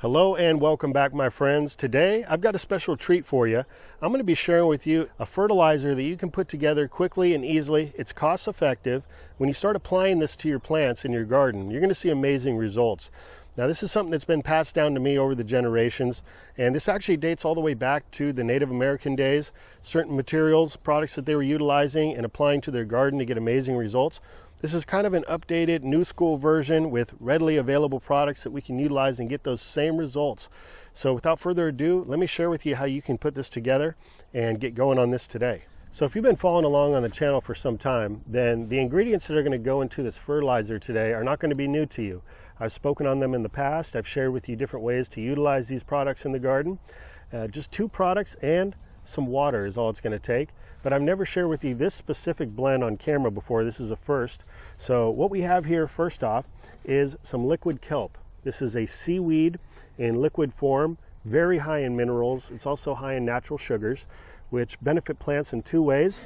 Hello and welcome back, my friends. Today I've got a special treat for you. I'm going to be sharing with you a fertilizer that you can put together quickly and easily. It's cost effective. When you start applying this to your plants in your garden, you're going to see amazing results. Now, this is something that's been passed down to me over the generations, and this actually dates all the way back to the Native American days. Certain materials, products that they were utilizing and applying to their garden to get amazing results. This is kind of an updated, new school version with readily available products that we can utilize and get those same results. So without further ado, let me share with you how you can put this together and get going on this today. So if you've been following along on the channel for some time, then the ingredients that are going to go into this fertilizer today are not going to be new to you. I've spoken on them in the past. I've shared with you different ways to utilize these products in the garden. Just 2 products and some water is all it's going to take. But I've never shared with you this specific blend on camera before. This is a first. So what we have here first off is some liquid kelp. This is a seaweed in liquid form, very high in minerals. It's also high in natural sugars, which benefit plants in 2 ways.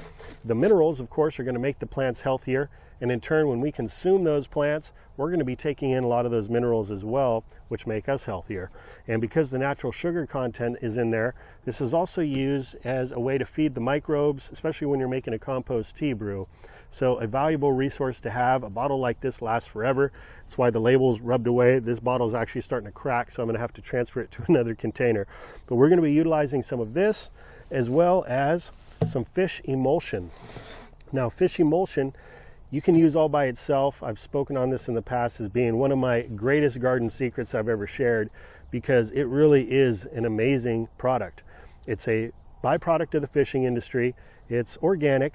The minerals, of course, are going to make the plants healthier. And in turn, when we consume those plants, we're going to be taking in a lot of those minerals as well, which make us healthier. And because the natural sugar content is in there, this is also used as a way to feed the microbes, especially when you're making a compost tea brew. So a valuable resource to have. A bottle like this lasts forever. That's why the label's rubbed away. This bottle is actually starting to crack, so I'm going to have to transfer it to another container. But we're going to be utilizing some of this as well as some fish emulsion. Now, fish emulsion, you can use all by itself. I've spoken on this in the past as being one of my greatest garden secrets I've ever shared because it really is an amazing product. It's a byproduct of the fishing industry. It's organic,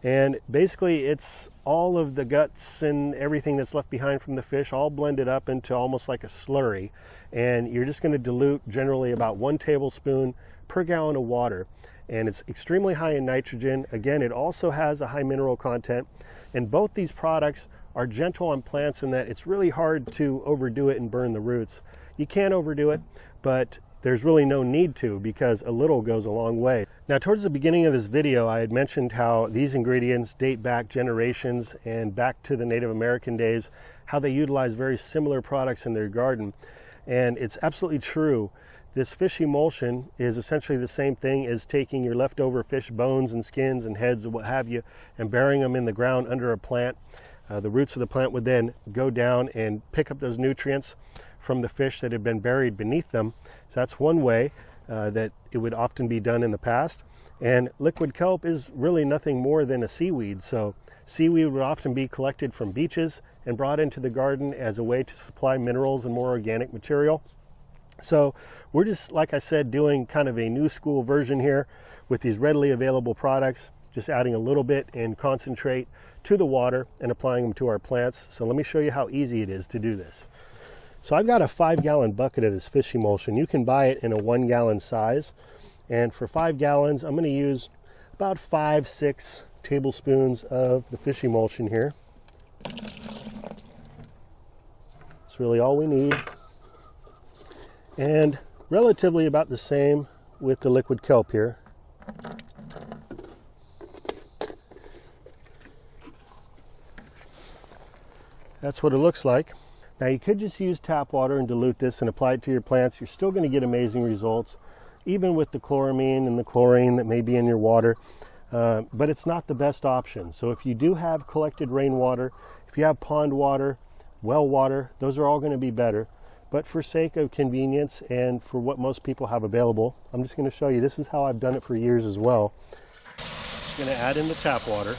and basically it's all of the guts and everything that's left behind from the fish all blended up into almost like a slurry. And you're just going to dilute generally about 1 tablespoon per gallon of water. And it's extremely high in nitrogen. Again, it also has a high mineral content. And both these products are gentle on plants in that it's really hard to overdo it and burn the roots. You can overdo it, but there's really no need to because a little goes a long way. Now, towards the beginning of this video, I had mentioned how these ingredients date back generations and back to the Native American days, how they utilize very similar products in their garden. And it's absolutely true. This fish emulsion is essentially the same thing as taking your leftover fish bones and skins and heads and what have you and burying them in the ground under a plant. The roots of the plant would then go down and pick up those nutrients from the fish that had been buried beneath them. So that's one way that it would often be done in the past. And liquid kelp is really nothing more than a seaweed. So seaweed would often be collected from beaches and brought into the garden as a way to supply minerals and more organic material. So we're just, like I said, doing kind of a new school version here with these readily available products, just adding a little bit and concentrate to the water and applying them to our plants. So let me show you how easy it is to do this. So I've got a 5-gallon bucket of this fish emulsion. You can buy it in a 1-gallon size. And for 5 gallons, I'm going to use about 5-6 tablespoons of the fish emulsion here. It's really all we need. And relatively about the same with the liquid kelp here. That's what it looks like. Now, you could just use tap water and dilute this and apply it to your plants. You're still going to get amazing results, even with the chloramine and the chlorine that may be in your water. But it's not the best option. So if you do have collected rainwater, if you have pond water, well water, those are all going to be better. But for sake of convenience and for what most people have available, I'm just going to show you. This is how I've done it for years as well. I'm going to add in the tap water.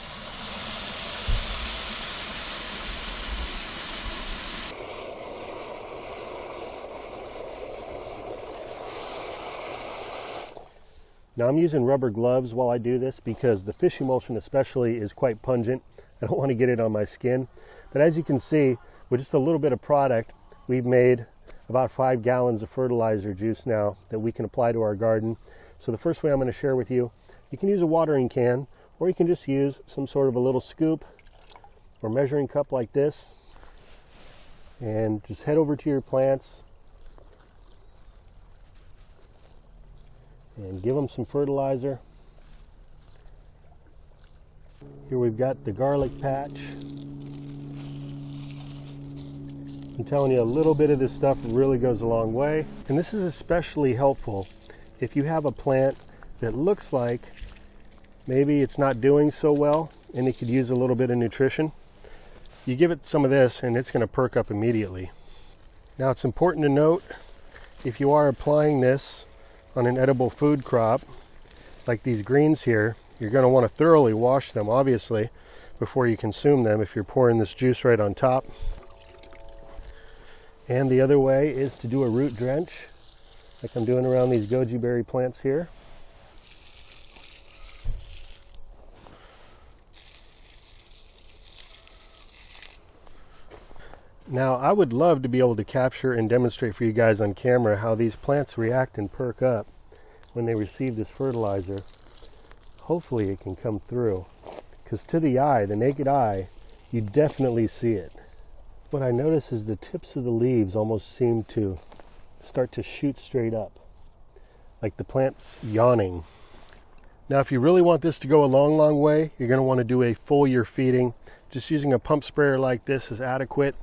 Now, I'm using rubber gloves while I do this because the fish emulsion especially is quite pungent. I don't want to get it on my skin. But as you can see, with just a little bit of product, we've made about 5 gallons of fertilizer juice now that we can apply to our garden. So the first way I'm going to share with you, you can use a watering can, or you can just use some sort of a little scoop or measuring cup like this, and just head over to your plants and give them some fertilizer. Here we've got the garlic patch. I'm telling you, a little bit of this stuff really goes a long way. And this is especially helpful if you have a plant that looks like maybe it's not doing so well and it could use a little bit of nutrition. You give it some of this and it's going to perk up immediately. Now it's important to note, if you are applying this on an edible food crop, like these greens here, you're going to want to thoroughly wash them, obviously, before you consume them if you're pouring this juice right on top. And the other way is to do a root drench, like I'm doing around these goji berry plants here. Now, I would love to be able to capture and demonstrate for you guys on camera how these plants react and perk up when they receive this fertilizer. Hopefully it can come through, because to the eye, the naked eye, you definitely see it. What I notice is the tips of the leaves almost seem to start to shoot straight up, like the plant's yawning. Now, if you really want this to go a long, long way, you're going to want to do a foliar feeding. Just using a pump sprayer like this is adequate.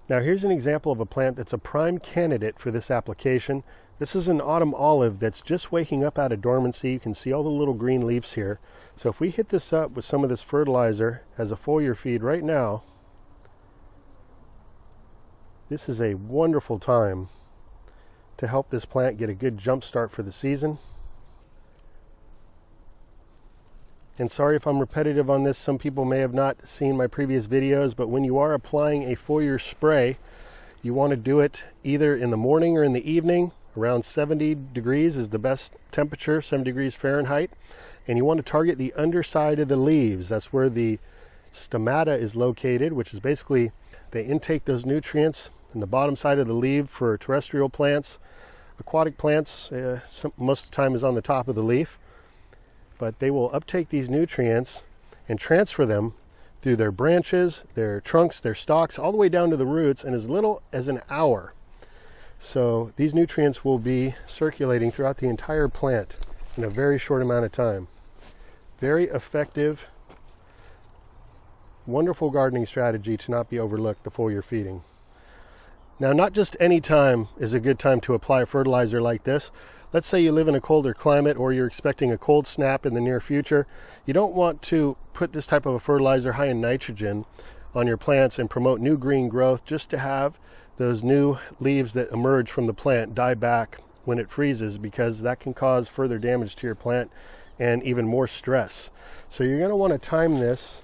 Now, here's an example of a plant that's a prime candidate for this application. This is an autumn olive that's just waking up out of dormancy. You can see all the little green leaves here. So if we hit this up with some of this fertilizer as a foliar feed right now, this is a wonderful time to help this plant get a good jump start for the season. And sorry if I'm repetitive on this, some people may have not seen my previous videos, but when you are applying a foliar spray, you want to do it either in the morning or in the evening. Around 70 degrees is the best temperature, 7 degrees Fahrenheit. And you want to target the underside of the leaves. That's where the stomata is located, which is basically they intake those nutrients in the bottom side of the leaf for terrestrial plants. Aquatic plants, most of the time is on the top of the leaf. But they will uptake these nutrients and transfer them through their branches, their trunks, their stalks, all the way down to the roots in as little as an hour. So these nutrients will be circulating throughout the entire plant in a very short amount of time. Very effective, wonderful gardening strategy to not be overlooked, the foliar feeding. Now, not just any time is a good time to apply a fertilizer like this. Let's say you live in a colder climate or you're expecting a cold snap in the near future. You don't want to put this type of a fertilizer high in nitrogen on your plants and promote new green growth just to have those new leaves that emerge from the plant die back when it freezes, because that can cause further damage to your plant and even more stress. So you're going to want to time this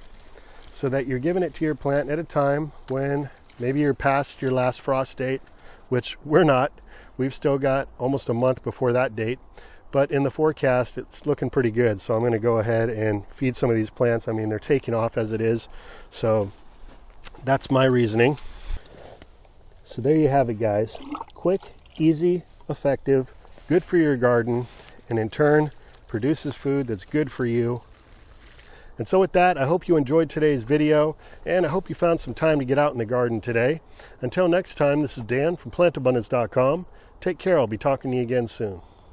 so that you're giving it to your plant at a time when maybe you're past your last frost date, which we're not. We've still got almost a month before that date, but in the forecast it's looking pretty good. So I'm going to go ahead and feed some of these plants. I mean, they're taking off as it is, so that's my reasoning. So there you have it, guys. Quick, easy, effective, good for your garden, and in turn produces food that's good for you. And so with that, I hope you enjoyed today's video, and I hope you found some time to get out in the garden today. Until next time, this is Dan from plantabundance.com. Take care. I'll be talking to you again soon.